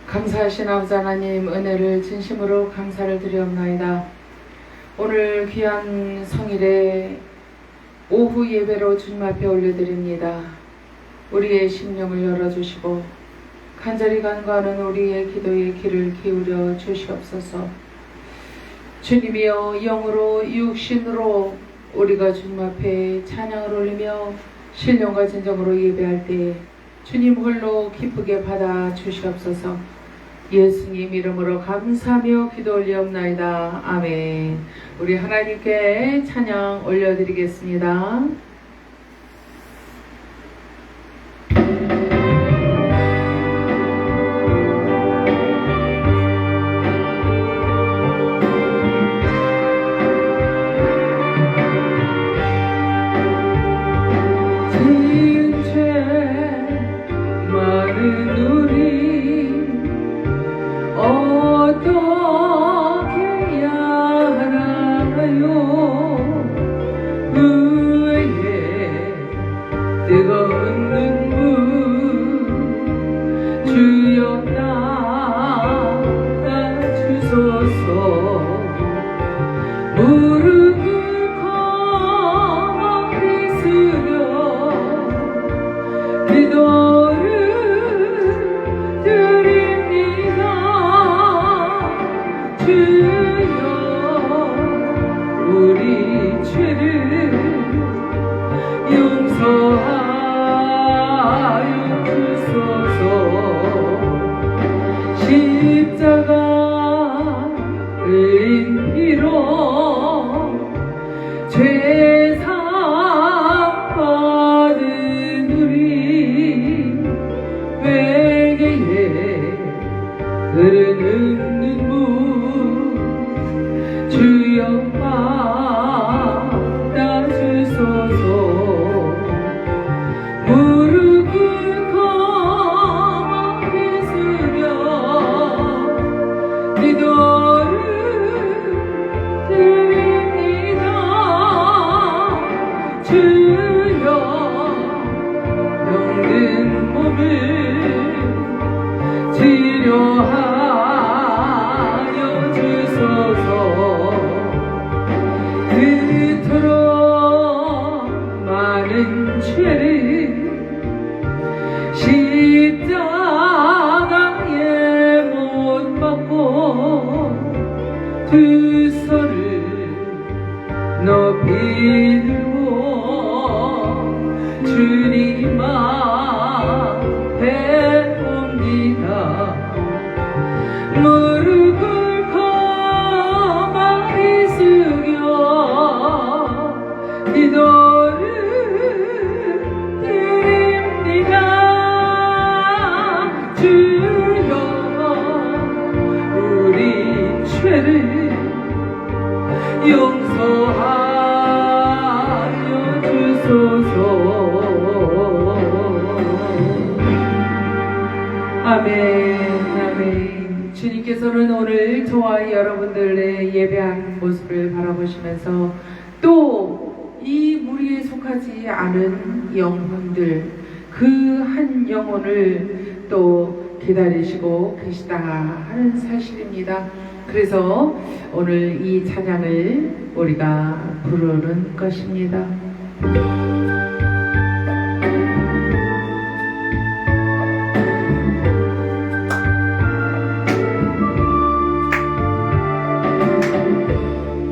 감사하신 아버지 하나님, 은혜를 진심으로 감사를 드리옵나이다. 오늘 귀한 성일에 오후 예배로 주님 앞에 올려드립니다. 우리의 심령을 열어주시고 간절히 간구하는 우리의 기도의 귀를 기울여 주시옵소서. 주님이여, 영으로 육신으로 우리가 주님 앞에 찬양을 올리며 신령과 진정으로 예배할 때에 주님 홀로 기쁘게 받아 주시옵소서. 예수님 이름으로 감사하며 기도 올리옵나이다. 아멘. 우리 하나님께 찬양 올려드리겠습니다. 뜨거운 눈물 주여 닦아주소서. 무릎 꿇고 머리 숙여 기도를 드립니다. 주여 우리 죄를 용서하여 주소서. 십자가 흘린 피로 죄상 받은 우리 회개에 흐르는 눈물 주여 받아주소서. 무릎 꿇고 머리 숙여 기도를 드립니다. 주여 병든 몸을 치료하여 주소서. 그토록 많은 죄를 십자가에 못 박고 두 손을 높이 들고 주님 앞에 옵니다. 무릎 꿇고 머리 숙여 기도를 드립니다. 주여 우리 죄를 용서하여 주소서. 아멘. 아멘. 주님께서는 오늘 저와 여러분들의 예배한 모습을 바라보시면서 또 이 무리에 속하지 않은 영혼들, 그 한 영혼을 또 기다리시고 계시다 하는 사실입니다. 그래서 오늘 이 찬양을 우리가 부르는 것입니다.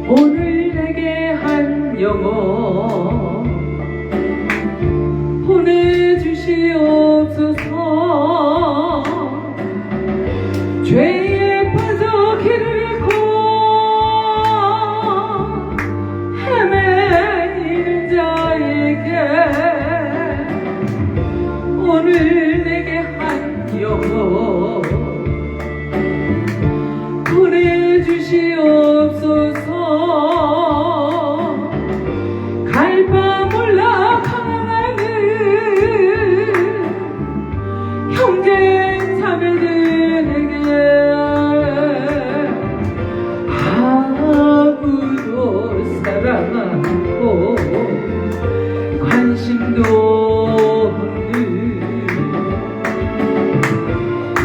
오늘 내게 한 영혼 보내주시옵소서. 죄에 빠져 길을 잃고 헤매이는 자에게 오늘 내게 한 영혼 보내주시옵소서. 갈 바 몰라 가난하는 형제 자매들에게 아무도 사랑 않고 관심도 없는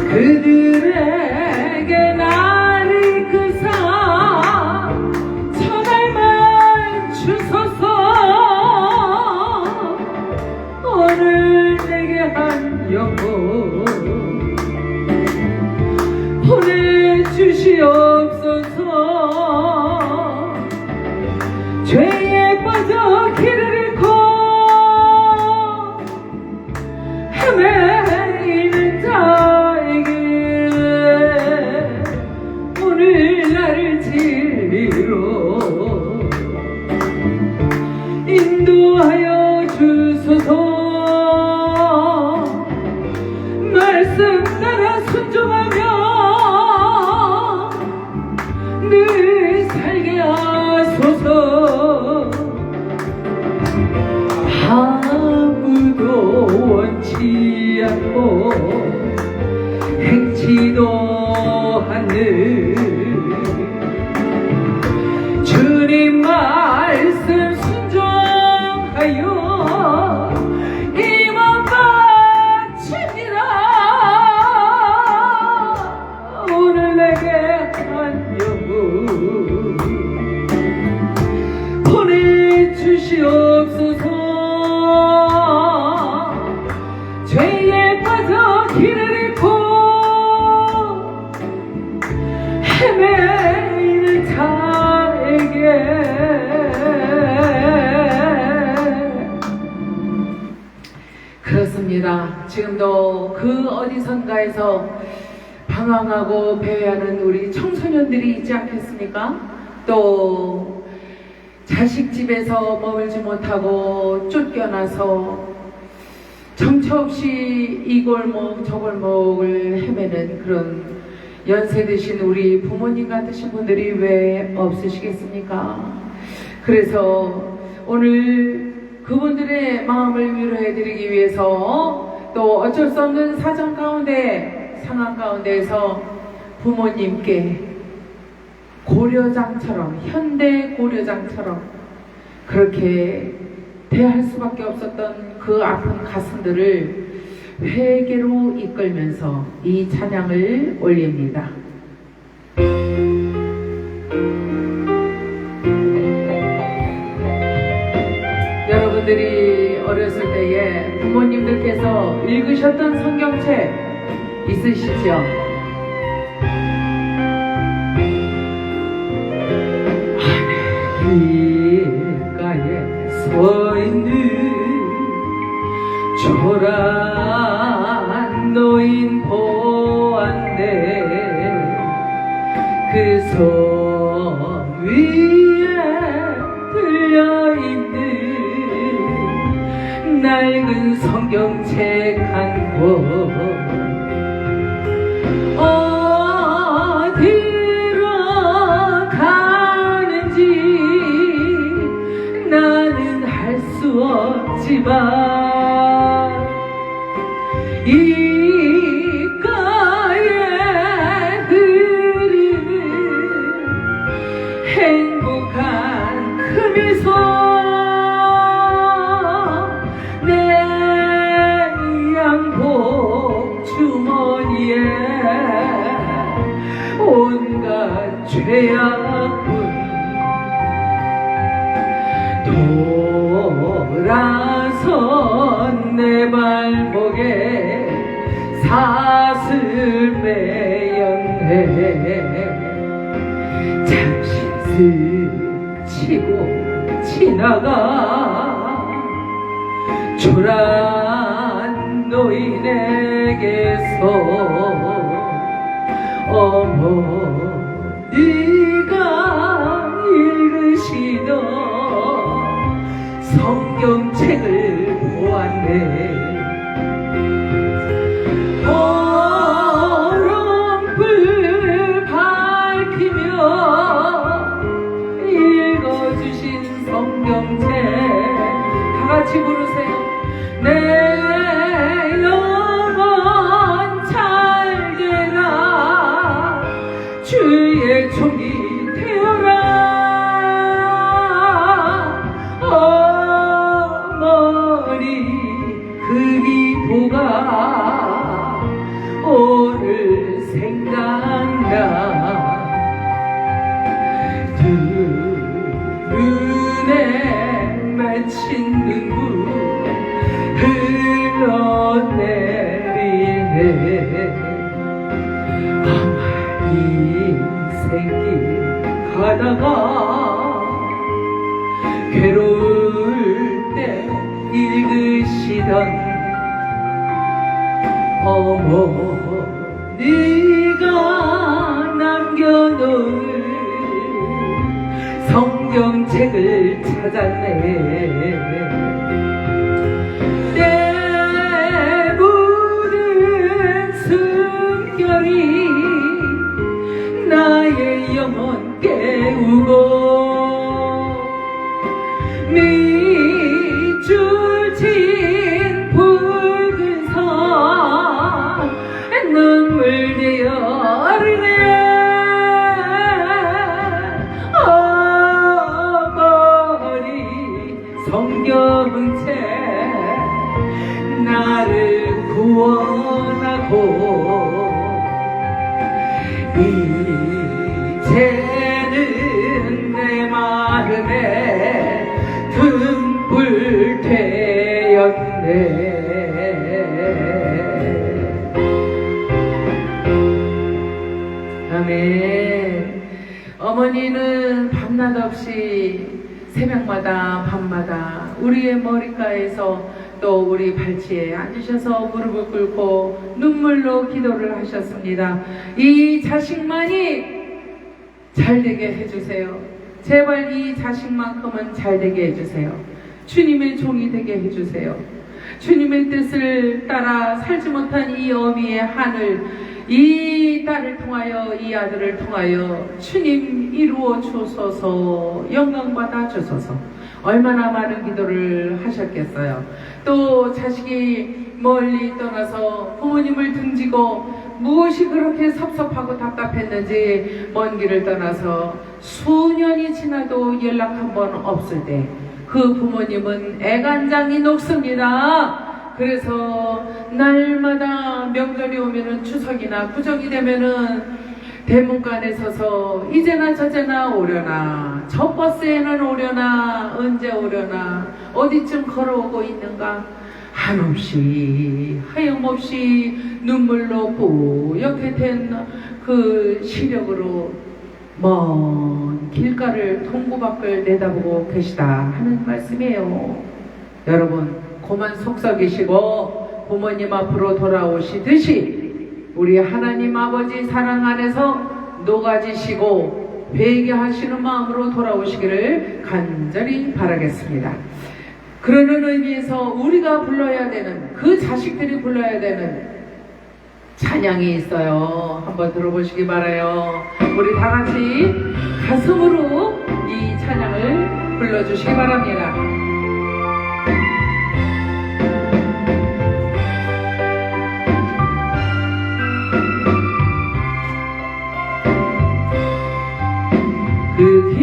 그들의 주시옵소서. 죄에 빠져 길을 잃고 헤매이는 자에게 오늘 나를 진리로 인도하여 주소서. 말씀 따라 순종하며 늘 살게 하소서. 아무도 원치 않고 행치도 않는 주님 말씀 순종하여 이만 바칩니다. 오늘 내게 한 영혼 보내주시옵소서. 죄에 빠져 길을 잃고 헤매이는 자에게 그렇습니다. 지금도 그 어디선가에서 방황하고 배회하는 우리 청소년들이 있지 않겠습니까? 또 자식 집에서 머물지 못하고 쫓겨나서 정처 없이 이 골목 저 골목을 헤매는 그런 연세 드신 우리 부모님 같으신 분들이 왜 없으시겠습니까? 그래서 오늘 그분들의 마음을 위로해드리기 위해서 또 어쩔 수 없는 사정 가운데 상황 가운데에서 부모님께 고려장처럼 현대 고려장처럼 그렇게 대할 수밖에 없었던 그 아픈 가슴들을 회개로 이끌면서 이 찬양을 올립니다. 여러분들이 어렸을 때에 부모님들께서 읽으셨던 성경책 있으시죠? 길가에 서 있는 초라한 노인 보았네. 그 손 위에 들려있는 낡은 성경책 한 권. 어디로 가는지 나는 할 수 없지만 이가에 흐르는 행복한 그 미소 내 양복 주머니에 온갖 죄악은 돌아선 내 발목에 사슬 매였네. 잠시 스치고 지나가 초라한 노인에게서 어머니가 읽으시던 성경책을 보았네. 보름불 밝히며 읽어주신 성경책 다같이 부르세요. 내 영혼 참 생길 가다가 괴로울 때 읽으시던 어머니가 남겨놓은 성경책을 찾았네. 내 묻은 숨결이 나의 영혼 깨우고 밑줄 친 붉은 선 눈물 되어 흐르네. 성경책 나를 구원하고 이제는 내 마음에 등불 되었네. 아멘. 어머니는 밤낮 없이 새벽마다 밤마다 우리의 머리가에서 또 우리 발치에 앉으셔서 무릎을 꿇고 눈물로 기도를 하셨습니다. 이 자식만이 잘되게 해주세요. 제발 이 자식만큼은 잘되게 해주세요. 주님의 종이 되게 해주세요. 주님의 뜻을 따라 살지 못한 이 어미의 한을 이 딸을 통하여 이 아들을 통하여 주님 이루어 주소서, 영광 받아 주소서. 얼마나 많은 기도를 하셨겠어요. 또 자식이 멀리 떠나서 부모님을 등지고 무엇이 그렇게 섭섭하고 답답했는지 먼 길을 떠나서 수년이 지나도 연락 한 번 없을 때 그 부모님은 애간장이 녹습니다. 그래서 날마다 명절이 오면은 추석이나 구정이 되면은 대문간에 서서 이제나 저제나 오려나, 저 버스에는 오려나, 언제 오려나, 어디쯤 걸어오고 있는가, 한없이 하염없이 눈물로 뿌옇게 된 그 시력으로 먼 길가를 동구 밖을 내다보고 계시다 하는 말씀이에요. 여러분, 고만 속썩이시고 부모님 앞으로 돌아오시듯이 우리 하나님 아버지 사랑 안에서 녹아지시고 회개하시는 마음으로 돌아오시기를 간절히 바라겠습니다. 그러는 의미에서 우리가 불러야 되는, 그 자식들이 불러야 되는 찬양이 있어요. 한번 들어보시기 바라요. 우리 다 같이 가슴으로 이 찬양을 불러주시기 바랍니다. 그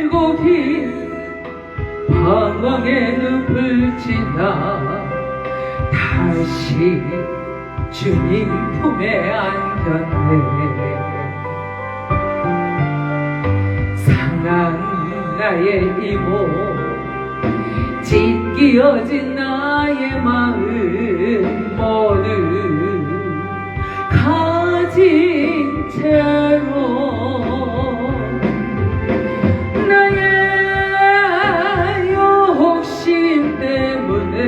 길고 긴 방황의 늪을 지나 다시 주님 품에 안겼네. 상한 나의 이모, 찢기어진 나의 마음 모두 가진 채로 나의 욕심 때문에,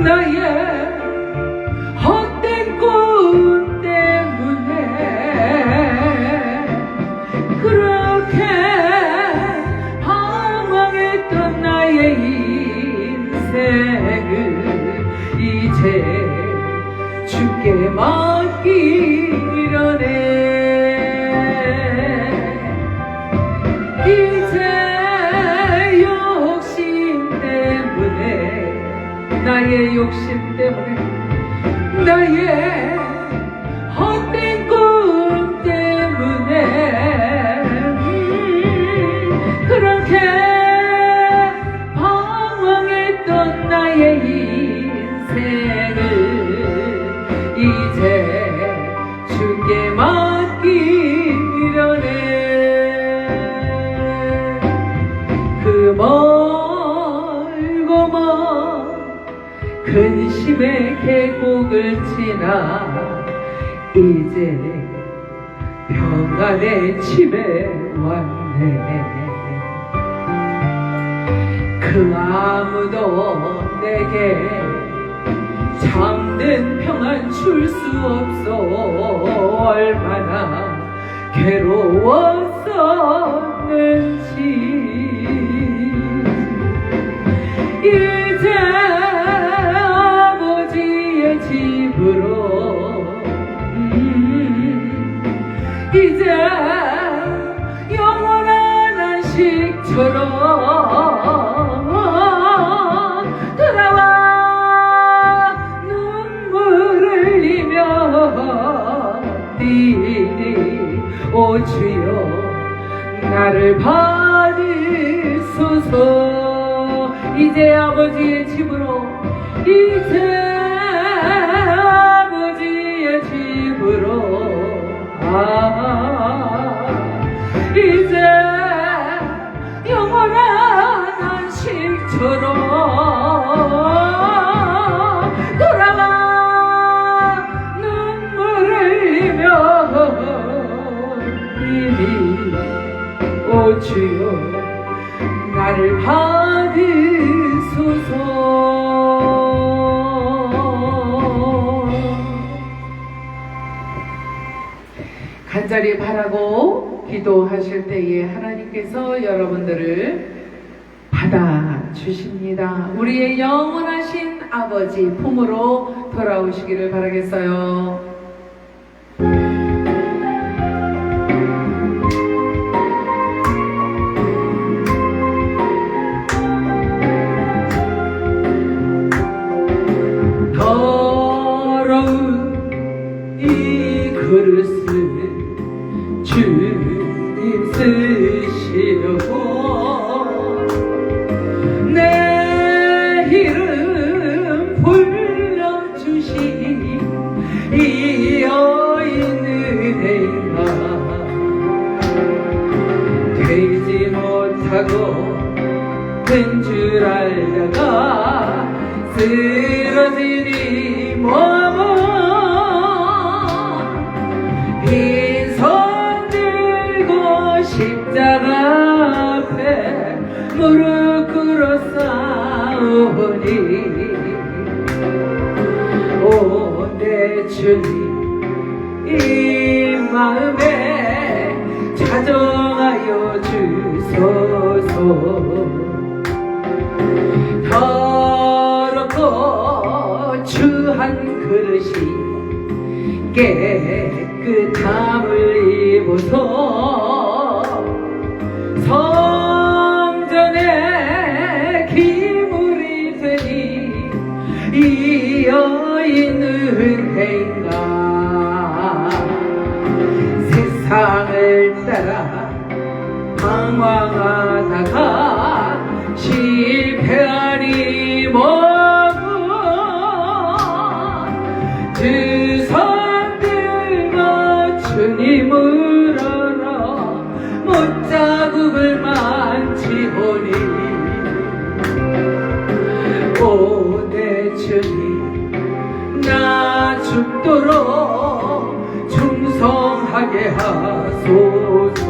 나의 헛된 꿈 때문에 그렇게 방황했던 나의 인생을 이제 주께 맡기려네. 이제 욕심 때문에, 나의 욕심 때문에, 나의 헛된 꿈 때문에 그렇게 방황했던 나의 인생을 이제 주께 맡기려네. 그 멀고 먼 근심의 계곡을 지나 이제 평안의 집에 왔네. 그 아무도 내게 참된 평안 줄 수 없어. 얼마나 괴로웠었는지. 이제 아버지의 집으로 이제 영원한 안식처럼 돌아와 눈물을 흘리며 뛰니 오 주여 나를 받으소서. 이제 아버지의 집으로 이제 아버지의 집으로 이제 영원한 안식처럼 돌아와 눈물을 흘리며 이니 오 주여 나를 받으소서. 간절히 바라고 기도하실 때에 하나님께서 여러분들을 받아주십니다. 우리의 영원하신 아버지 품으로 돌아오시기를 바라겠어요. 더러운 이 그릇을 주님 쓰시려고 내 이름 불러주신 이 여인은 행하 되지 못하고 된 줄 알다가 쓰러지니 몸은 빈손 들고 십자가 앞에 무릎 꿇어 싸우니 오 내 주님 이 마음에 자정하여 주소서. 더럽고 추한 그릇이 깨끗함을 입어서 성전에 기물이 되니 이 여인은 행가 세상을 따라 방황하다가 실패하니 뭐고 두 손 들고 주님을 알아 못자국을 만지오니 오 내 주님 나 죽도록 충성하게 하소서.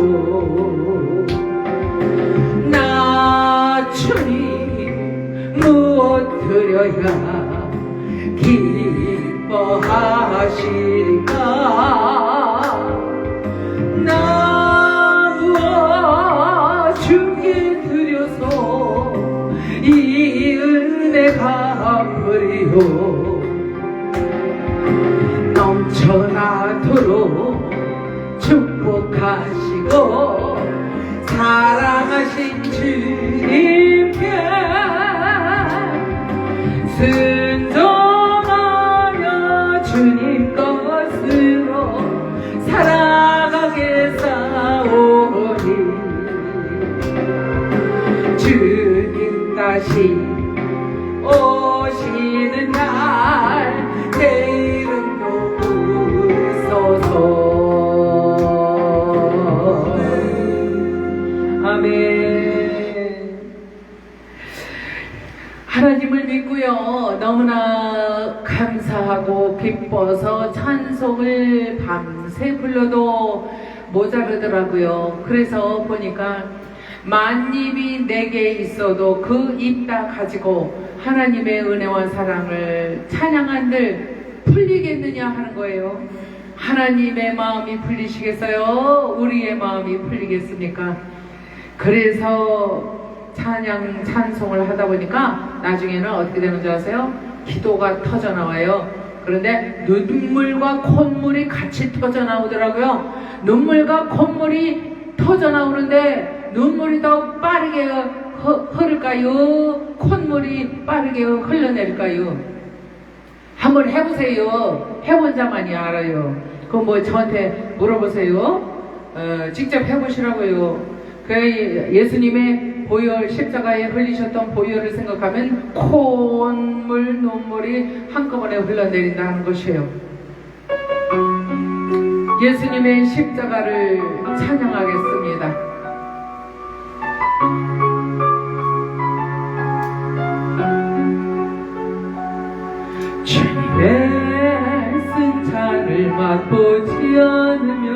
나 주님 무엇 드려야 기뻐하시리까. 나 무엇 주께 드려서 이 은혜 갚으리요. 넘쳐나도록 축복하시고 사랑하신 주님께 순종하며 주님 것으로 살아가게 싸우니 주님 다시 오시는 날 내 이름도 부르소서. 아멘. 하나님을 믿고요. 너무나 감사하고 기뻐서 찬송을 밤새 불러도 모자르더라고요. 그래서 보니까 만입이 내게 있어도 그 입 다 가지고 하나님의 은혜와 사랑을 찬양한들 풀리겠느냐 하는 거예요. 하나님의 마음이 풀리시겠어요? 우리의 마음이 풀리겠습니까? 그래서 찬송을 하다 보니까 나중에는 어떻게 되는 줄 아세요? 기도가 터져 나와요. 그런데 눈물과 콧물이 같이 터져 나오더라고요. 눈물과 콧물이 터져 나오는데 눈물이 더 빠르게 흐를까요? 콧물이 빠르게 흘러내릴까요? 한번 해보세요. 해본 자만이 알아요. 그거 뭐 저한테 물어보세요. 직접 해보시라고요. 그 예수님의 보혈, 십자가에 흘리셨던 보혈을 생각하면 콧물, 눈물이 한꺼번에 흘러내린다는 것이에요. 예수님의 십자가를 찬양하겠습니다. 주님의 쓴 잔을 맛보지 않으며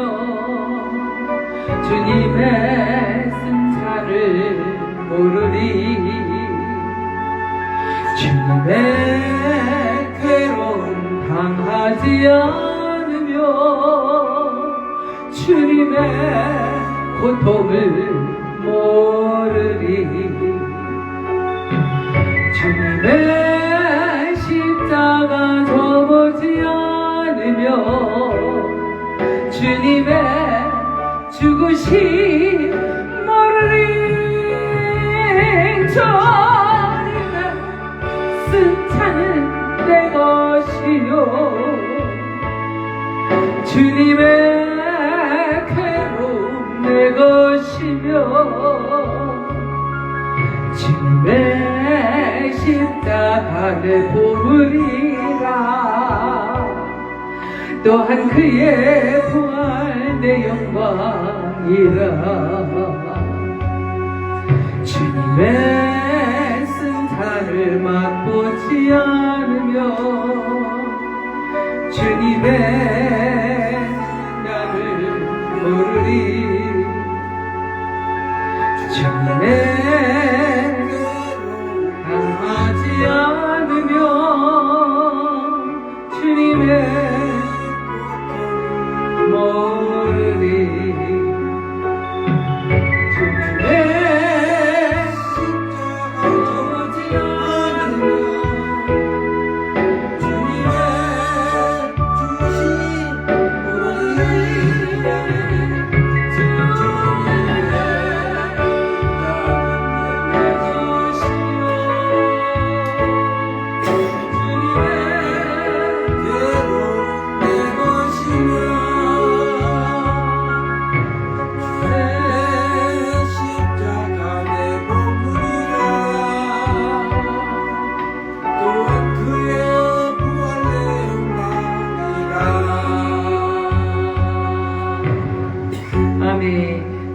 주님의 쓴 잔을 모르리. 주님의 괴로움 당하지 않으며 주님의 고통을 모르리. 주님의 십자가 져보지 않으며 주님의 죽으심 모르리. 주님의 쓴 잔은 내 것이요 주님의 괴로움 내 것이며 주님의 십자가 내 보물이라. 또한 그의 부활 내 영광이라. 주님의 쓴 잔을 맛보지 않으며 주님의 나를 모르리. 주님의 당하지 않으며 주님의 모르리. 주님의 오지 않으며 주님의 주신 모르리.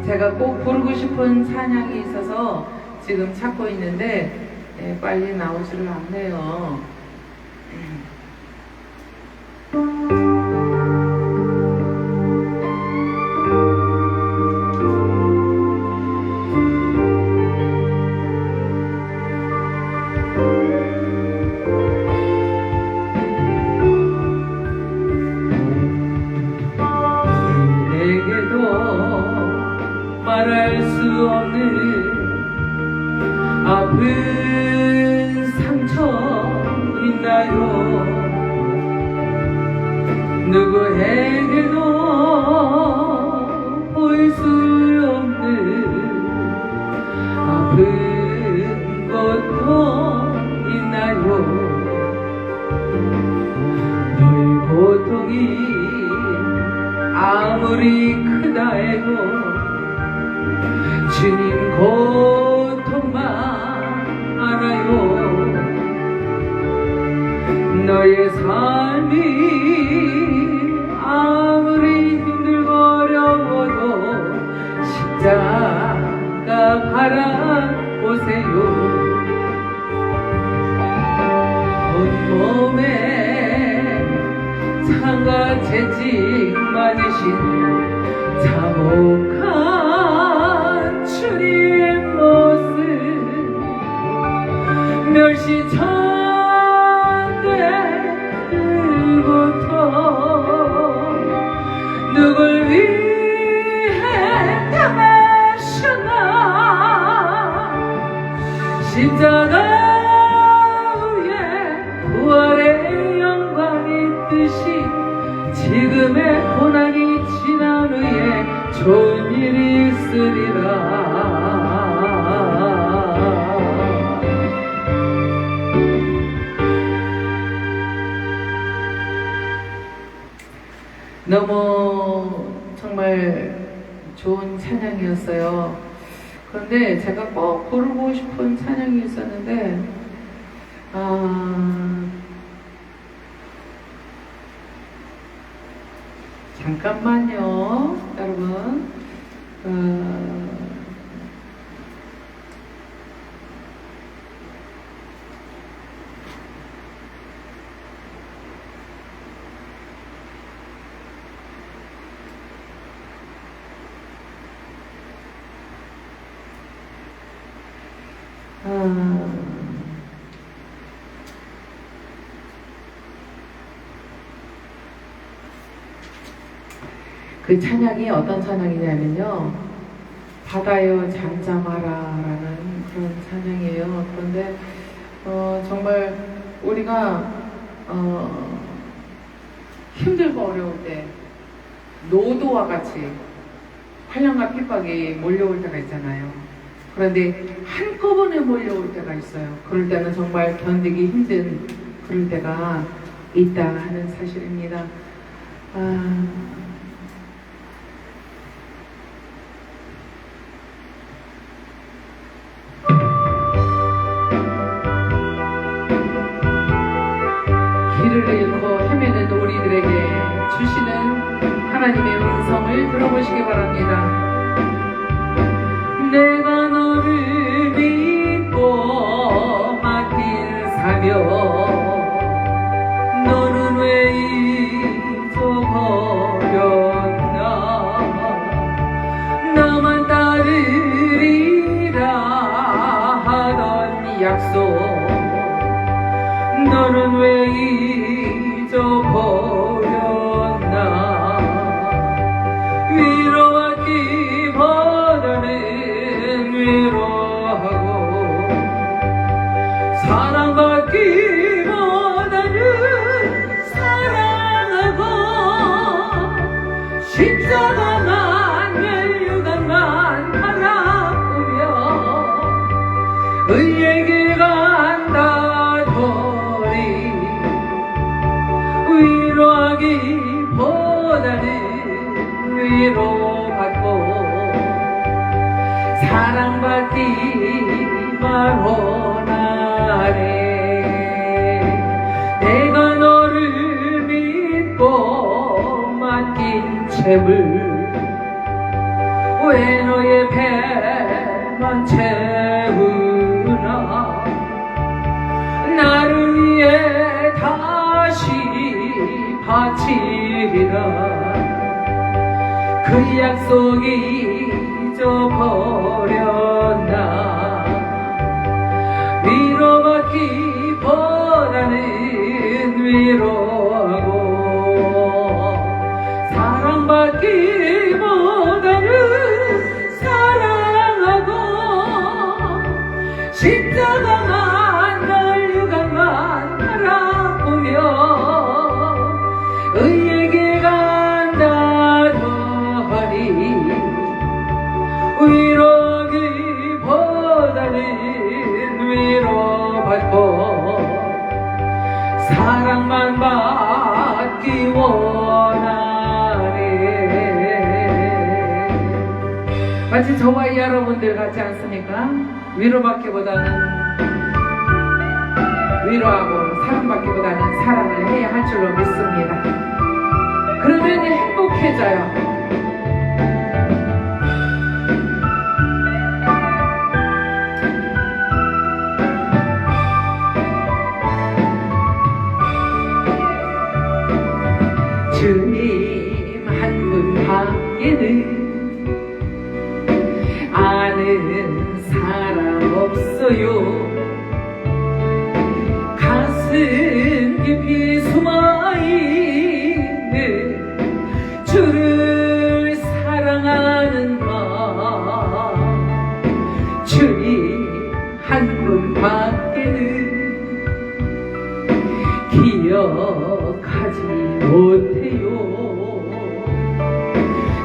제가 꼭 부르고 싶은 찬양이 있어서 지금 찾고 있는데 빨리 나오지를 않네요. 말할 수 없는 아픈 상처 있나요? 누구에게도 보일 수 없는 아픈 고통 있나요? 너의 고통이 아무리 크다 해도 주님 고통만 알아요. 너의 삶이 아무리 힘들고 어려워도 십자가 바라보세요. 온몸에 채찍 맞으신 참혹한 주님 모습 멸시천대 그부터 누굴 위해 당하셨나 십자가 위에 부활의 영광이 뜻이 지금의 고난이 지난 후에 좋은 일이 있으리라. 너무 정말 좋은 찬양이었어요. 그런데 제가 꼭 부르고 싶은 찬양이 있었는데 잠깐만요, 여러분. 그 찬양이 어떤 찬양이냐면요, 바다여 잠잠하라 라는 그런 찬양이에요. 그런데 정말 우리가 힘들고 어려울 때 노도와 같이 환난과 핍박이 몰려올 때가 있잖아요. 그런데 한꺼번에 몰려올 때가 있어요. 그럴 때는 정말 견디기 힘든 그럴 때가 있다 하는 사실입니다. 길을 잃고 헤매는 우리들에게 주시는 하나님의 음성을 들어보시기 바랍니다. 내가 너를 믿고 맡긴 사명 너는 왜 잊어버렸나 나만 따르리라 하던 약속 너는 왜 잊어버렸나 위로받기보다는 위로하고 사랑받기보다는 사랑하고 십자가만 멸류관만 바라보며 의의 길 간다 더리 위로하기보다는 위로받고 사랑받기만 원하네. 내가 너를 믿고 맡긴 채물 왜 너의 배만 채우나 나를 위해 다시 바치리라 그 약속이 잊어버렸나 위로받기보다는 위로하고 사랑받기보다는 사랑하고 십자가만 널유관만 바라보며 의의 길 간다 더하니 위로하기보다는 위로받고 사랑만 받기 원하네. 마치 저와 여러분들 같지 않습니까? 위로받기보다는 위로하고 사랑받기보다는 사랑을 해야 할 줄로 믿습니다. 그러면 행복해져요. 주님 기억하지 못해요.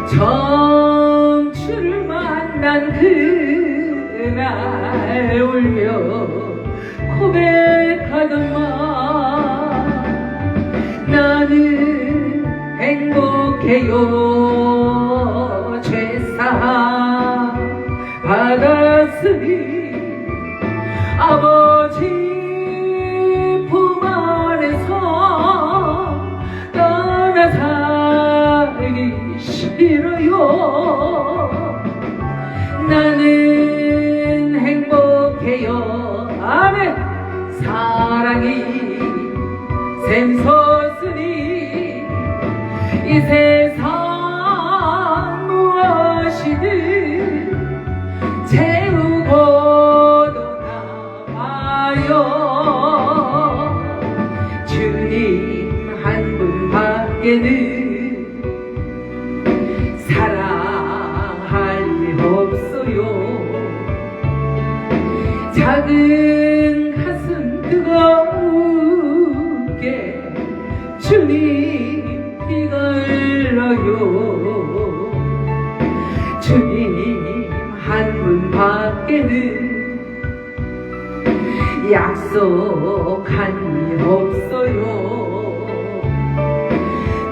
청춘을 만난 그날 울며 고백하던 말 나는 행복해요. 죄사함 받았으니 아버지 품 안에서 떠나 살기 싫어요. 나는 행복해요. 아멘. 사랑이 샘솟으니 이 세상 무엇이든 채우고도 남아요. 주님 한 분 밖에는 사랑할 일 없어요. 작은 가슴 뜨겁게 주님 피가 흘러요. 주님 한 분 밖에는 약속한 일 없어요.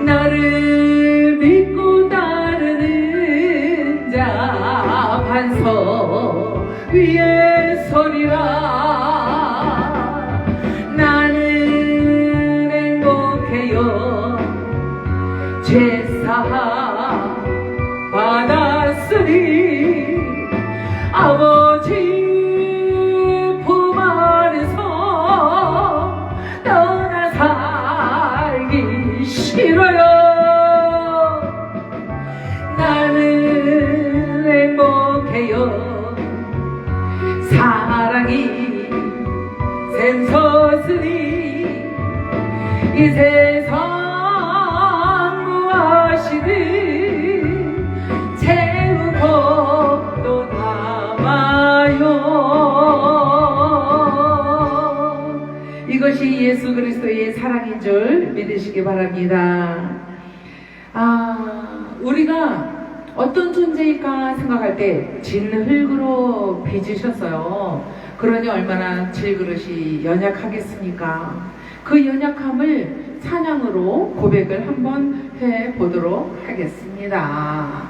나를 믿고 따르는 자 반석 위에 서리라. 나는 행복해요. 죄사함 받았으니 아버지 품 안에서 떠나 살기 싫어요. 나는 행복해요. 사랑이 샘솟으니 이 세상 무엇이든 채우고 또 남아요. 이것이 예수 그리스도의 사랑인 줄 믿으시기 바랍니다. 우리가 어떤 존재일까 생각할 때 진흙으로 빚으셨어요. 그러니 얼마나 질그릇이 연약하겠습니까? 그 연약함을 찬양으로 고백을 한번 해보도록 하겠습니다.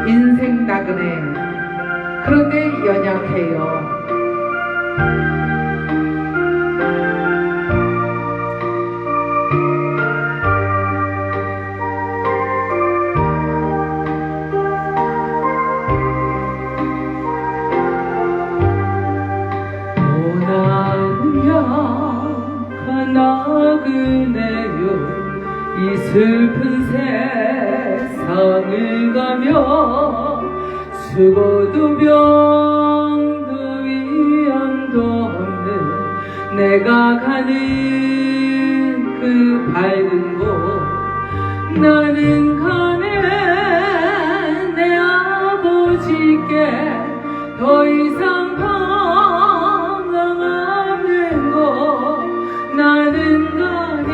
인생 나그네 그런데 연약해요. 나그네요 이 슬픈 세상을 가며 수고도 병도 위험도 없는 내가 가는 그 밝은 곳 나는 가네 내 아버지께 더 이상 방황하는 곳 나는 가네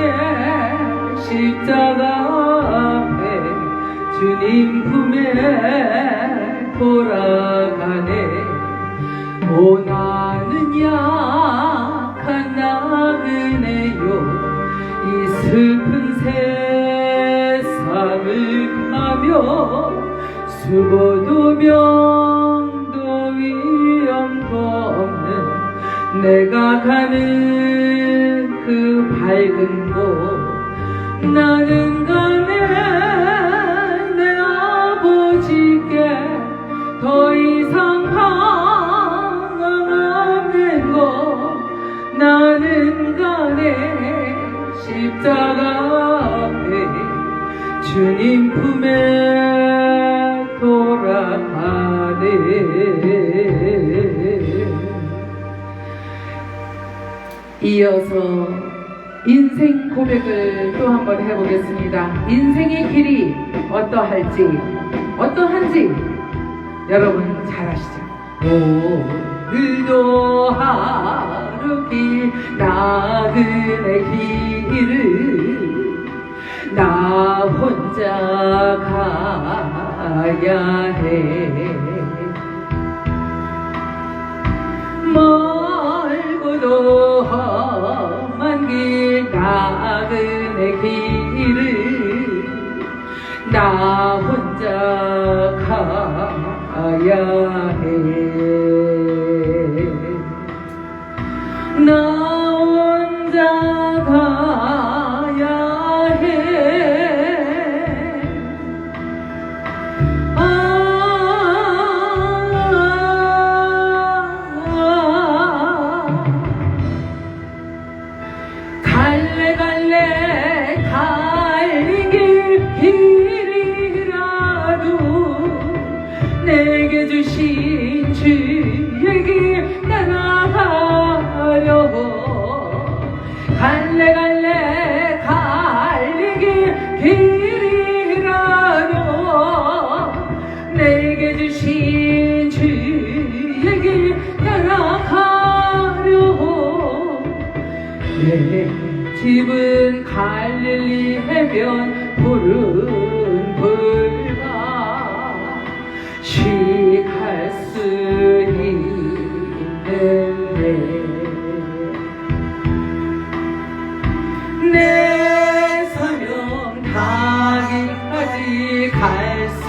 십자가 앞에 주님 품에 돌아가네. 오 나는 약한 나그네요 이 슬픈 세상을 가며 수고도 병도 위험도 없는 내가 가는 그 밝은 곳 나는 가네 내 아버지께 더 이상 방황하는 곳 나는 가네 십자가 앞에 주님 품에 돌아가네. 이어서 인생 고백을 또 한번 해보겠습니다. 인생의 길이 어떠한지 여러분 잘 아시죠? 오늘도 가르길 나그네 길을 나 혼자 가야 해. 멀고도 험한 길 나그네 길을 나 혼자 가야 해. 나 혼자 가야 해. 갈래 갈래 갈길 길이라도 내게 주신 주의 길 따라가려. 갈래 갈래 갈길 길이라도 내게 주신 주의 길 따라가려. 내 집은 갈릴리 해변 푸른 불가 쉬갈 수 있는데 내 사명 다기까지 갈 수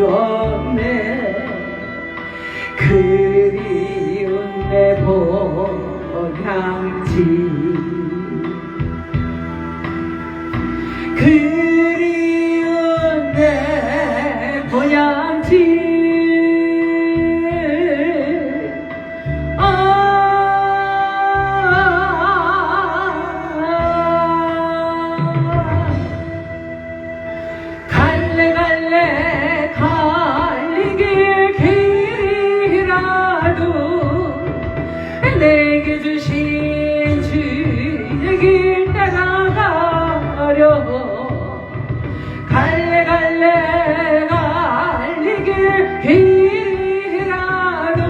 없네. 그리운 내 본향지 그리운 내 본향지 갈래 갈래 갈길 길이라도 내게 주신 주의 길 따라가려. 갈래 갈래 갈길 길이라도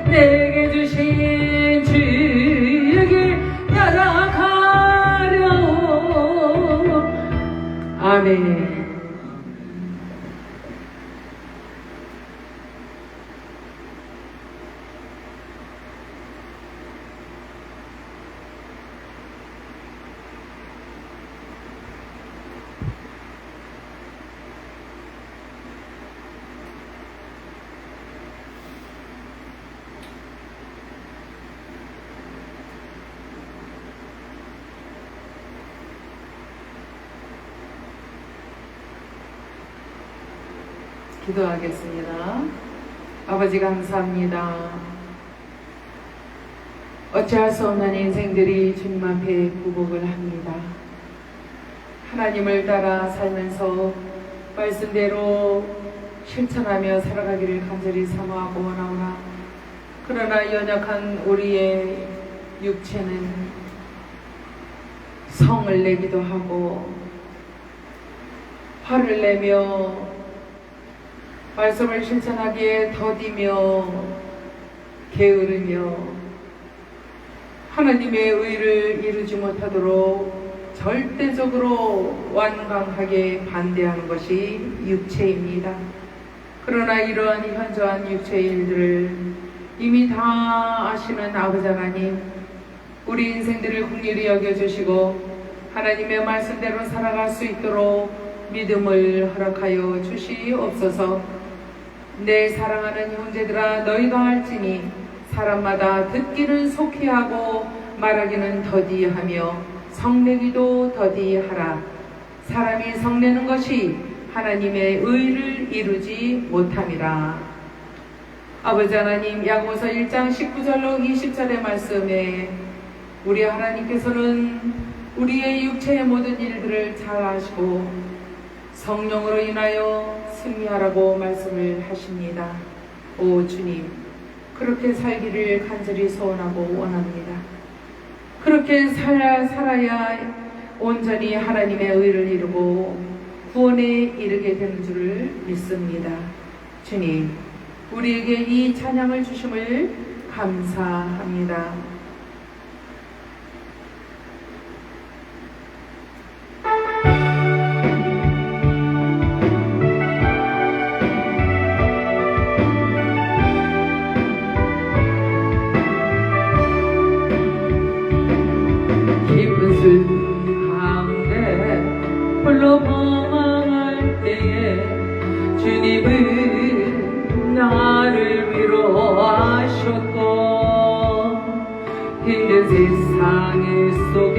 내게 주신 주의 길 따라가려. 아멘. 기도하겠습니다. 아버지 감사합니다. 어찌할 수 없는 인생들이 주님 앞에 굴복을 합니다. 하나님을 따라 살면서 말씀대로 실천하며 살아가기를 간절히 사모하고 원하오나 그러나 연약한 우리의 육체는 성을 내기도 하고 화를 내며 말씀을 실천하기에 더디며 게으르며 하나님의 의를 이루지 못하도록 절대적으로 완강하게 반대하는 것이 육체입니다. 그러나 이러한 현저한 육체의 일들을 이미 다 아시는 아버지 하나님, 우리 인생들을 긍휼히 여겨주시고 하나님의 말씀대로 살아갈 수 있도록 믿음을 허락하여 주시옵소서. 내 사랑하는 형제들아, 너희가 알지니 사람마다 듣기는 속히 하고 말하기는 더디하며 성내기도 더디하라. 사람이 성내는 것이 하나님의 의를 이루지 못함이라. 아버지 하나님, 야고보서 1장 19절로 20절의 말씀에 우리 하나님께서는 우리의 육체의 모든 일들을 잘 아시고 성령으로 인하여 승리하라고 말씀을 하십니다. 오 주님, 그렇게 살기를 간절히 소원하고 원합니다. 그렇게 살아야 온전히 하나님의 의를 이루고 구원에 이르게 되는 줄을 믿습니다. 주님, 우리에게 이 찬양을 주심을 감사합니다. 깊은 숨 가운데 홀로 방황할 때에 주님은 나를 위로하셨고, 힘든 세상 속에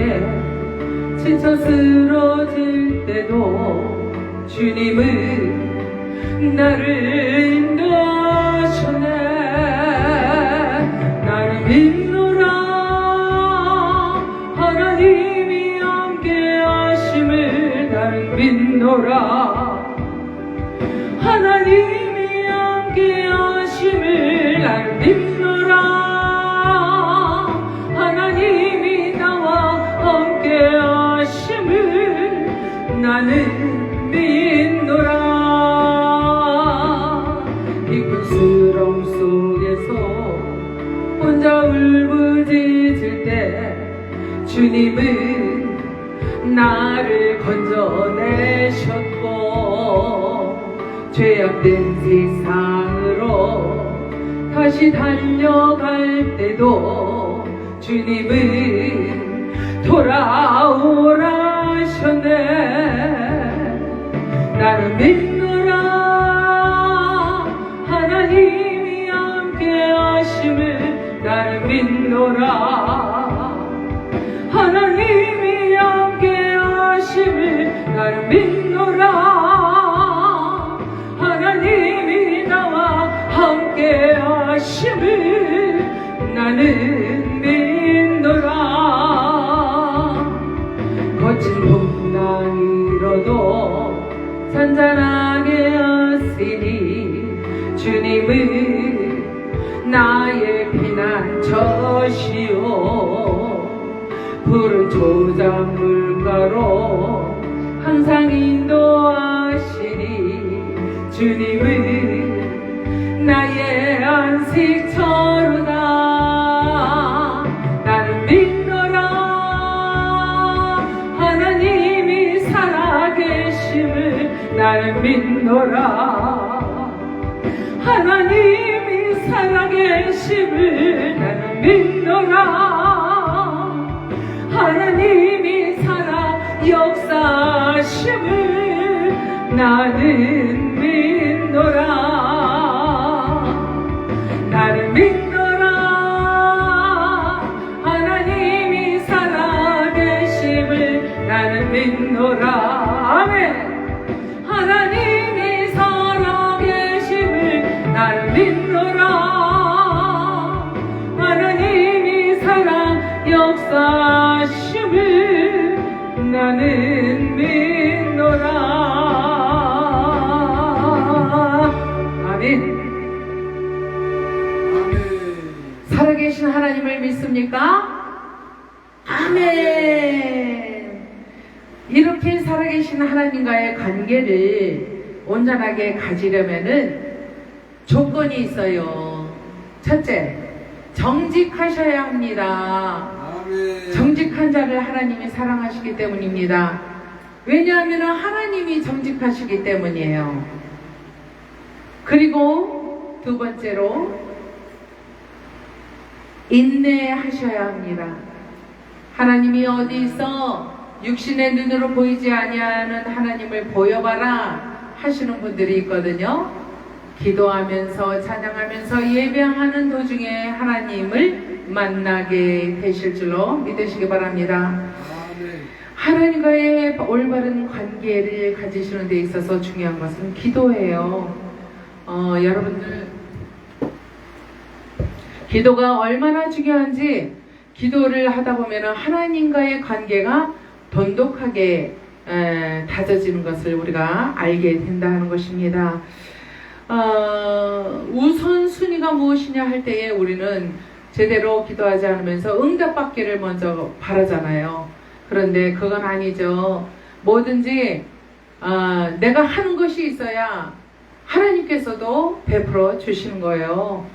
지쳐 쓰러질 때도 주님은 나를 인도하셨네. 나를 믿노라, 하나님이 함께 하심을 나를 믿노라. 하나님이 함께 하심을 나를 믿노라. 하나님이 나와 함께 하심을 나는 믿노라. 깊은 수렁 속에서 혼자 울부짖을 때 주님은 나를 건져내셨고, 죄악된 세상으로 다시 달려갈 때도 주님은 돌아오라 하셨네. 나를 믿노라, 하나님이 함께 하심을 나를 믿노라. 하나님이 함께 하심을 나를 믿노라. 하나님이 나와 함께 하심을 나는 믿노라. 거친 풍랑이로도 잔잔하게 하시니 주님은 나의 피난처시오. 푸른 초장물가로 항상 인도하시니 주님은 나의 안식처로다. 나는 믿노라, 하나님이 살아계심을 나는 믿노라. 하나님이 살아계심을 나는 믿노라. 하나님이 살아 역사하심을 나는 믿노라. 나는 믿노라. 하나님이 살아 계심을 나는 믿노라. 아멘. 하나님이 살아 계심을 나는 믿노라. 하나님이 살아 역사하심을 나는 믿노라. 아멘. 살아계신 하나님을 믿습니까? 아멘. 이렇게 살아계신 하나님과의 관계를 온전하게 가지려면은 조건이 있어요. 첫째, 정직하셔야 합니다. 정직한 자를 하나님이 사랑하시기 때문입니다. 왜냐하면 하나님이 정직하시기 때문이에요. 그리고 두 번째로 인내하셔야 합니다. 하나님이 어디 있어 육신의 눈으로 보이지 아니하는 하나님을 보여봐라 하시는 분들이 있거든요. 기도하면서 찬양하면서 예배하는 도중에 하나님을 만나게 되실 줄로 믿으시기 바랍니다. 하나님과의 올바른 관계를 가지시는 데 있어서 중요한 것은 기도예요. 여러분들 기도가 얼마나 중요한지, 기도를 하다 보면 하나님과의 관계가 돈독하게 다져지는 것을 우리가 알게 된다는 것입니다. 우선순위가 무엇이냐 할 때에 우리는 제대로 기도하지 않으면서 응답받기를 먼저 바라잖아요. 그런데 그건 아니죠. 뭐든지 내가 하는 것이 있어야 하나님께서도 베풀어 주시는 거예요.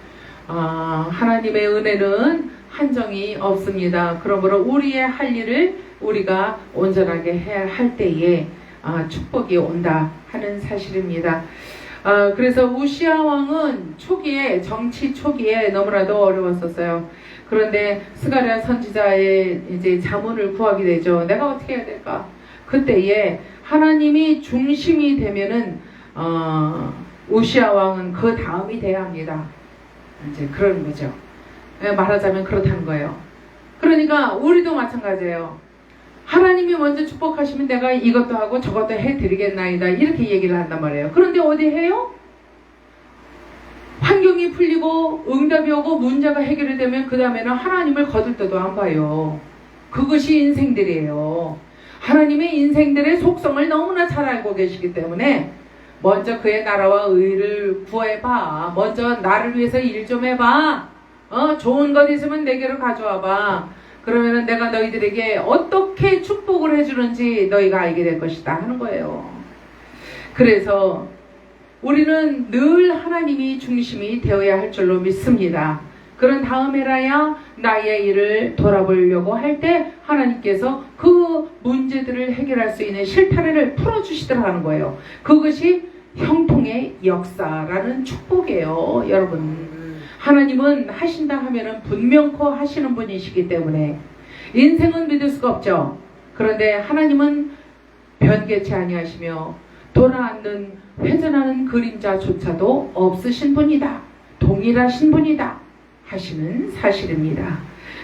하나님의 은혜는 한정이 없습니다. 그러므로 우리의 할 일을 우리가 온전하게 해야 할 때에 축복이 온다 하는 사실입니다. 그래서 우시야 왕은 초기에, 정치 초기에 너무나도 어려웠었어요. 그런데 스가랴 선지자의 이제 자문을 구하게 되죠. 내가 어떻게 해야 될까? 그때에 하나님이 중심이 되면은 우시야 왕은 그 다음이 돼야 합니다. 이제 그런 거죠. 말하자면 그렇다는 거예요. 그러니까 우리도 마찬가지예요. 하나님이 먼저 축복하시면 내가 이것도 하고 저것도 해드리겠나이다 이렇게 얘기를 한단 말이에요. 그런데 어디 해요? 환경이 풀리고 응답이 오고 문제가 해결이 되면 그 다음에는 하나님을 거들떠도 안 봐요. 그것이 인생들이에요. 하나님의 인생들의 속성을 너무나 잘 알고 계시기 때문에 먼저 그의 나라와 의를 구해봐. 먼저 나를 위해서 일 좀 해봐. 좋은 것 있으면 내게로 가져와봐. 그러면은 내가 너희들에게 어떻게 축복을 해주는지 너희가 알게 될 것이다 하는 거예요. 그래서 우리는 늘 하나님이 중심이 되어야 할 줄로 믿습니다. 그런 다음에라야 나의 일을 돌아보려고 할 때 하나님께서 그 문제들을 해결할 수 있는 실타래를 풀어주시더라 하는 거예요. 그것이 형통의 역사라는 축복이에요. 여러분, 하나님은 하신다 하면은 분명코 하시는 분이시기 때문에 인생은 믿을 수가 없죠. 그런데 하나님은 변개치 아니하시며 돌아앉는 회전하는 그림자조차도 없으신 분이다. 동일하신 분이다 하시는 사실입니다.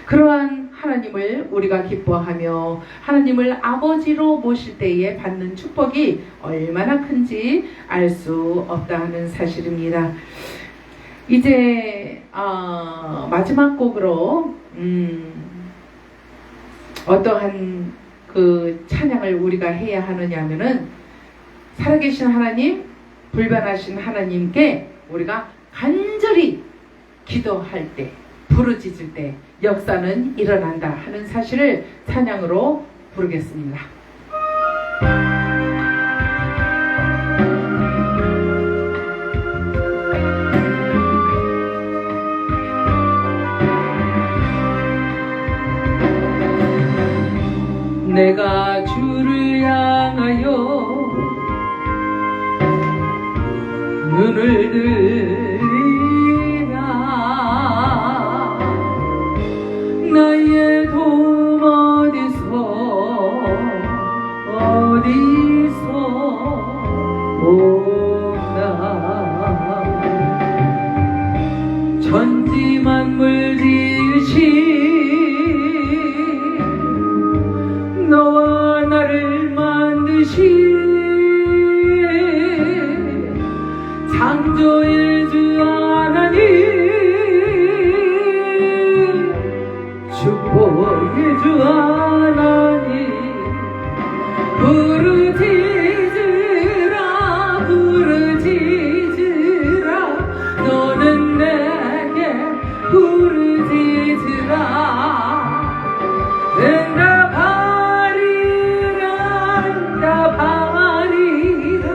그러한 하나님을 우리가 기뻐하며 하나님을 아버지로 모실 때에 받는 축복이 얼마나 큰지 알 수 없다 하는 사실입니다. 이제 마지막 곡으로 어떠한 그 찬양을 우리가 해야 하느냐 하면은 살아계신 하나님, 불변하신 하나님께 우리가 간절히 기도할 때, 부르짖을 때 역사는 일어난다 하는 사실을 찬양으로 부르겠습니다. 내가 주를 향하여 눈을 들리나 나의 도움 어디서 오나 천지 만물 지으신 너와 나를 만드신 창조일 주 하나님 축복의 주 하나님 부르짖으라 부르짖으라 너는 내게 부르짖으라 응답하리라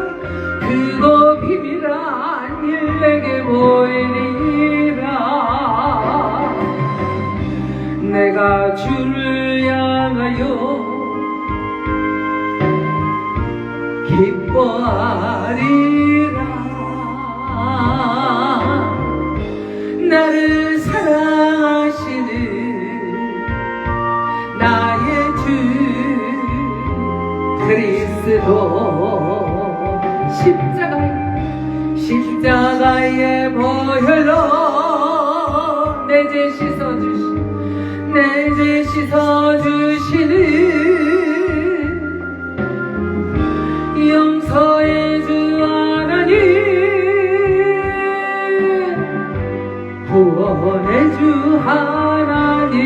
그거 비밀한 일 내게 보이리라 내가 주를 향하여 기뻐하리라 나를 사랑하시는 나의 주 그리스도 십자가의 보혈로 내 죄 씻어주시는 용서의 주 하나님 구원의 주 하나님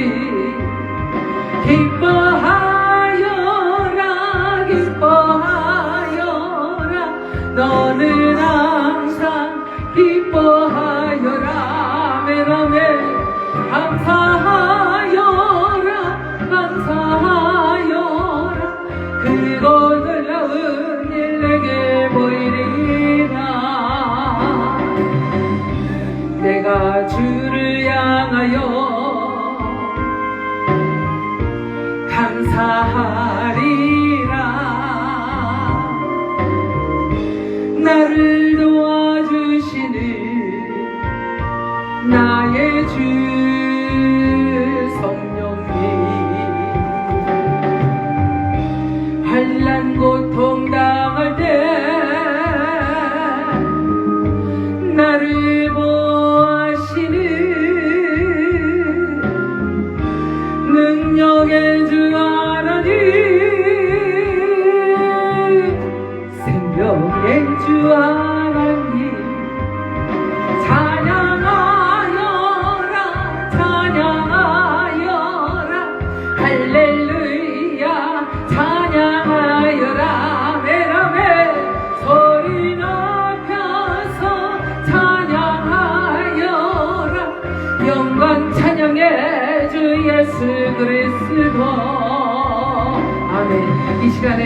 기뻐하여라 너는 항상 기뻐하여라 아멘 아멘 감사하여라 그리고 놀라운 일 내게 보이리라 내가 주를 감사하리라. 나를 도와주시는 나의 주 성령님, 환난 고통 당할 때 나를 보호하시는 능력의 주 하나님, 생명의 주 하나님, 찬양하여라 찬양하여라 할렐루야 찬양하여라. 아멘 소리 높여서 찬양하여라. 영광 찬양의 주 예수 그리스도. 아멘. 이 시간에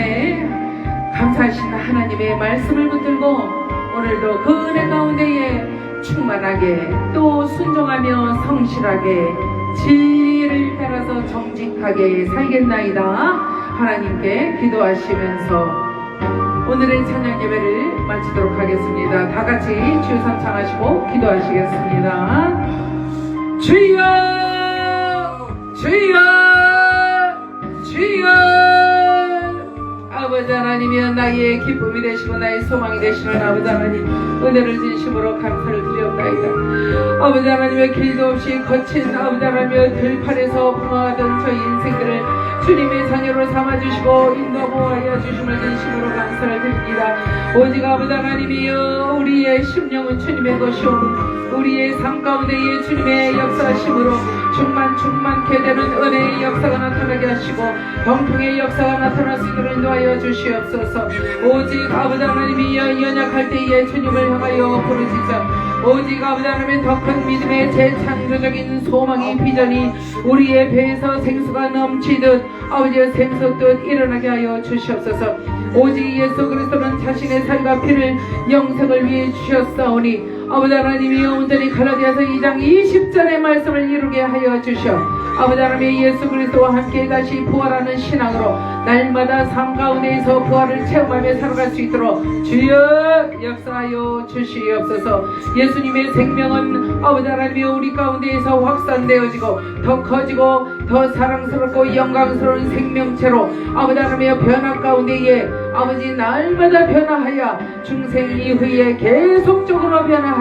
감사하신 하나님의 말씀을 붙들고 오늘도 그 은혜 가운데에 충만하게 또 순종하며 성실하게 진리를 따라서 정직하게 살겠나이다. 하나님께 기도하시면서 오늘의 찬양 예배를 마치도록 하겠습니다. 다 같이 주여 삼창하시고 기도하시겠습니다. 주여 주여 주여. 아버지 하나님이여, 나의 기쁨이 되시고 나의 소망이 되시는 아버지 하나님, 은혜를 진심으로 감사를 드리옵나이다. 아버지 하나님의 길도 없이 거친 아버지 하나님의 들판에서 방황하던 저희 인생들을 주님의 자녀로 삼아주시고 인도 보호하여 주심을 진심으로 감사를 드립니다. 오직 아버지 하나님이여, 우리의 심령은 주님의 것이오, 우리의 삶 가운데에 주님의 역사심으로 충만케 되는 은혜의 역사가 나타나게 하시고 병통의 역사가 나타날 수 있도록 인도하여 주시옵소서. 오직 아버지 하나님이여, 연약할 때에 주님을 향하여 부르짖자. 오직 아버지 하나님의 더 큰 믿음의 재창조적인 소망이 비전이 우리의 배에서 생수가 넘치듯 아버지의 샘솟듯 일어나게 하여 주시옵소서. 오직 예수 그리스도는 자신의 살과 피를 영생을 위해 주셨사오니 아버지 하나님이여, 온전히 갈라디아서 2장 20절의 말씀을 이루게 하여 주시오. 아버지 하나님의 예수 그리스도와 함께 다시 부활하는 신앙으로 날마다 삶 가운데에서 부활을 체험하며 살아갈 수 있도록 주여 역사하여 주시옵소서. 예수님의 생명은 아버지 하나님이여, 우리 가운데에서 확산되어지고 더 커지고 더 사랑스럽고 영광스러운 생명체로 아버지 하나님이여 변화 가운데에 아버지 날마다 변화하여 중생 이후에 계속적으로 변화하여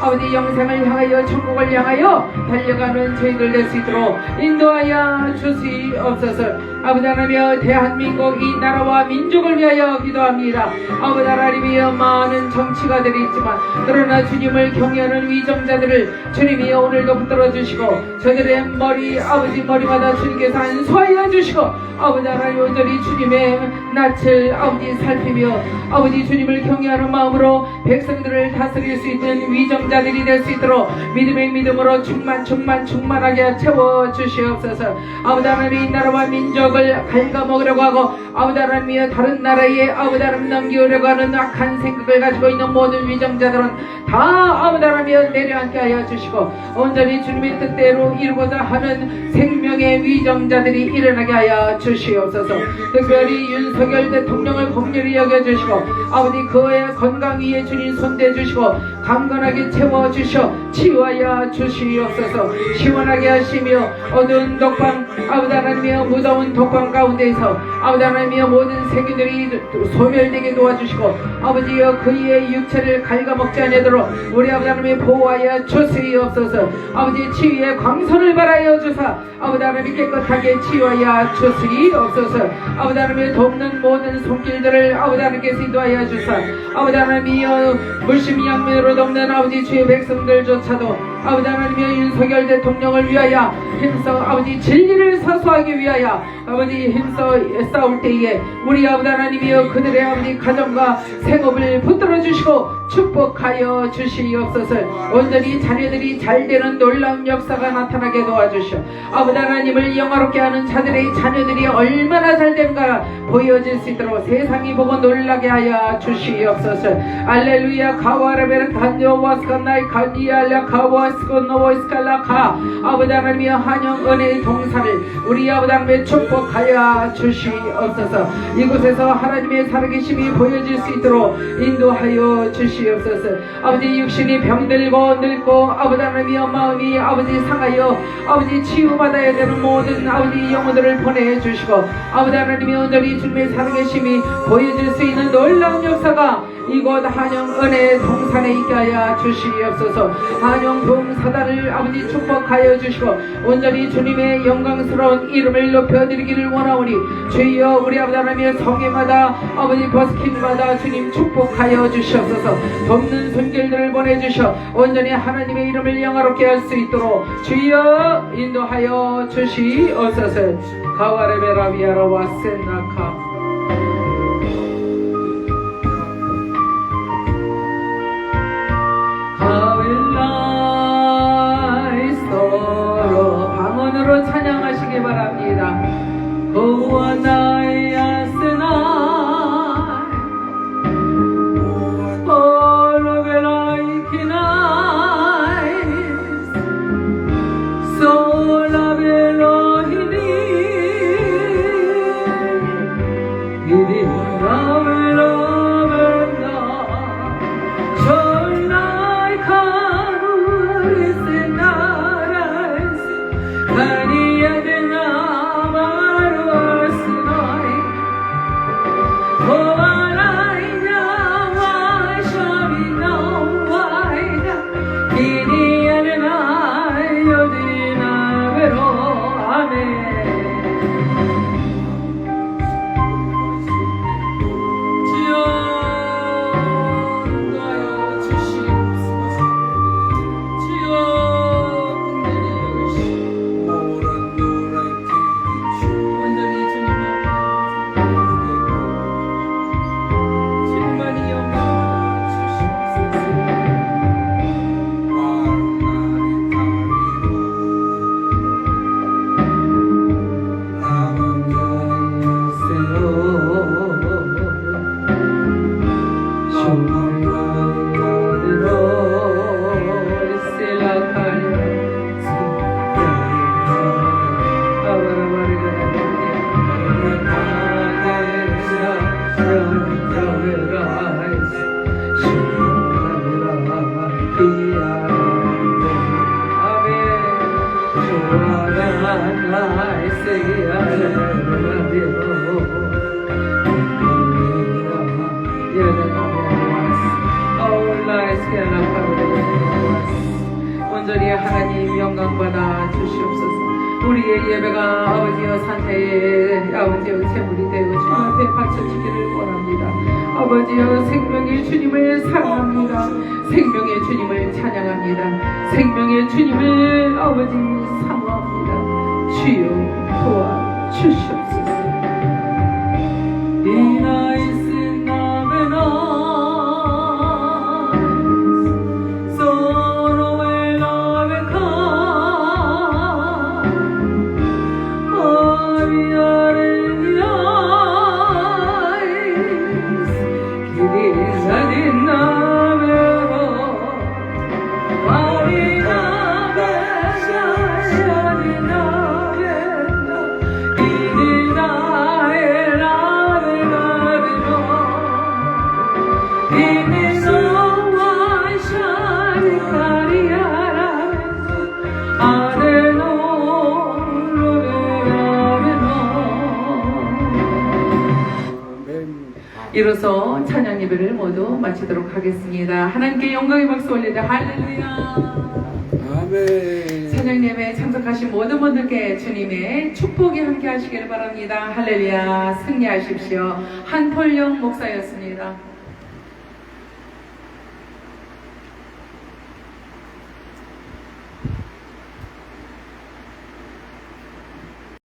아버지 영생을 향하여 천국을 향하여 달려가는 저희들 될 수 있도록 인도하여 주시옵소서. 아버지 하나님이여, 대한민국 이 나라와 민족을 위하여 기도합니다. 아버지 하나님이여, 많은 정치가들이 있지만 그러나 주님을 경외하는 위정자들을 주님이여 오늘도 붙들어 주시고 저들의 머리 아버지 머리마다 주님께서 안수하여 주시고 아버지 하나님 온전히 주님의 낯을 아버지 살피며 아버지 주님을 경외하는 마음으로 백성들을 다스릴 수 있는 위정자들이 될 수 있도록 믿음의 믿음으로 충만하게 채워 주시옵소서. 아버지 하나님, 이 나라와 민족을 갉아먹으려고 하고 아버지 하나님이여 다른 나라에 아버지 하나님 넘기려고 하는 악한 생각을 가지고 있는 모든 위정자들은 다 아버지 하나님이여 내려앉게 하여 주시고 온전히 주님의 뜻대로 이루고자 하는 생명의 위정자들이 일어나게 하여 주시옵소서. 특별히 윤석열 대통령을 긍휼히 여겨주시고 아버지 그의 건강 위에 주님 손대 주시고 강건하게 채워주셔 치유하여 주시옵소서. 시원하게 하시며 어두운 독방 아버지 하나님이여 무더운 독방 가운데에서 아버지 하나님이여 모든 세균들이 소멸되게 도와주시고 아버지여 그의 육체를 갉아먹지 않도록 우리 아버지 하나님이 보호하여 주시옵소서. 아버지 치유의 광선을 발하여 주사 아버지 하나님이 깨끗하게 치유하여 주시옵소서. 아버지 하나님이 돕는 모든 손길들을 아버지 하나님께서 인도하여 주사 아버지 하나님이여 물심양면으로 돕는 아버지 주의 백성들조차도 아버지 하나님이여 윤석열 대통령을 위하여 힘써 아버지 진리를 사수하기 위하여 아버지 힘써 싸울 때에 우리 아버지 하나님이여 그들의 아버지 가정과 생업을 붙들어 주시고 축복하여 주시옵소서. 온전히 자녀들이 잘되는 놀라운 역사가 나타나게 도와주시오. 아버지 하나님을 영화롭게 하는 자들의 자녀들이 얼마나 잘된가 보여질 수 있도록 세상이 보고 놀라게 하여 주시옵소서. 알렐루야. 가와라베르 간요와스간나이 간이알라 가와 와스고 노보이스칼라카 아버지 하나님의 한영 은혜의 동사를 우리 아버지 하나님의 축복하여 주시옵소서. 이곳에서 하나님의 살아계심이 보여질 수 있도록 인도하여 주시옵소서. 아버지 육신이 병들고 늙고 아버지 하나님의 마음이 아버지 상하여 아버지 치유받아야 되는 모든 아버지 영혼들을 보내주시고 아버지 하나님의 온전히 주님의 살아계심이 보여질 수 있는 놀라운 역사가 이곳 한영 은혜 동산에 있게 하여 주시옵소서. 한영 동사단을 아버지 축복하여 주시고 온전히 주님의 영광스러운 이름을 높여드리기를 원하오니 주여 우리 아버지 하나님의 성회마다 아버지 버스킹마다 주님 축복하여 주시옵소서. 돕는 손길들을 보내주셔 온전히 하나님의 이름을 영화롭게 할 수 있도록 주여 인도하여 주시옵소서. 가와레베라비아라 와센나카 하윌라이서로 방언으로 찬양하시기 바랍니다. 고와 나의 아스나 오로벨라이키나이스 솔라벨로히니 이리라벨라벨라 전나이 카루리스나라이스 가니아데나 마루아스나이 오라이나 와샤비나 와이나 기니아데나 요디나베로 아멘. 주여 인도하여 주시옵소서. 주여 분들이 여기시오. 온전히 주님 앞에 주님만이 영광 주시옵소서. 온전히 하나님 영광받아 주시옵소서. 우리의 예배가 아버지여 산태에 아버지여 제물이 되어 주님 앞에 바쳐지기를 원합니다. 아버지여 생명의 주님을 사랑합니다. 생명의 주님을 찬양합니다. 생명의 주님을 아버지 사모합니다. 주여 도와 주시옵소서. 이나이스 나베나 이로써 찬양 예배를 모두 마치도록 하겠습니다. 하나님께 영광의 박수 올리자. 할렐루야. 아멘. 찬양 예배에 참석하신 모든 분들께 주님의 축복이 함께 하시길 바랍니다. 할렐루야. 승리하십시오. 한톨령 목사였습니다.